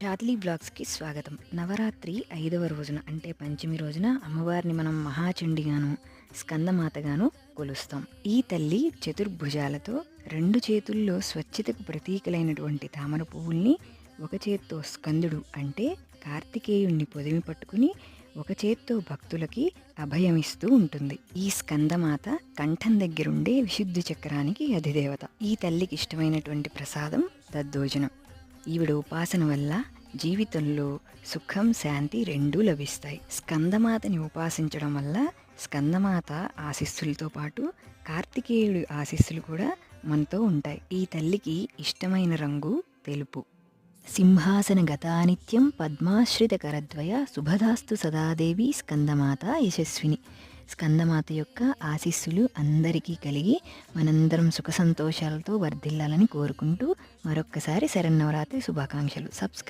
షాద్లీ బ్లాగ్స్కి స్వాగతం. నవరాత్రి 5వ రోజున అంటే పంచమి రోజున అమ్మవారిని మనం మహాచండిగాను స్కందమాతగాను కొలుస్తాం. ఈ తల్లి చతుర్భుజాలతో 2 చేతుల్లో స్వచ్ఛతకు ప్రతీకలైనటువంటి తామర పువ్వుల్ని, ఒక చేత్తో స్కందుడు అంటే కార్తికేయుణ్ణి పొదిమి పట్టుకుని, ఒక చేత్తో భక్తులకి అభయమిస్తూ ఉంటుంది. ఈ స్కందమాత కంఠం దగ్గరుండే విశుద్ధి చక్రానికి అధిదేవత. ఈ తల్లికి ఇష్టమైనటువంటి ప్రసాదం దద్దోజనం. ఈవిడ ఉపాసన వల్ల జీవితంలో సుఖం, శాంతి రెండూ లభిస్తాయి. స్కందమాతని ఉపాసించడం వల్ల స్కందమాత ఆశీస్సులతో పాటు కార్తికేయుడి ఆశీస్సులు కూడా మనతో ఉంటాయి. ఈ తల్లికి ఇష్టమైన రంగు తెలుపు. సింహాసన గతానిత్యం పద్మాశ్రిత కరద్వయ శుభదాస్తు సదాదేవి స్కందమాత యశస్విని. స్కందమాత యొక్క ఆశీస్సులు అందరికీ కలిగి మనందరం సుఖ సంతోషాలతో వర్ధిల్లాలని కోరుకుంటూ మరొక్కసారి శరన్నవరాత్రి శుభాకాంక్షలు. సబ్స్క్రైబ్.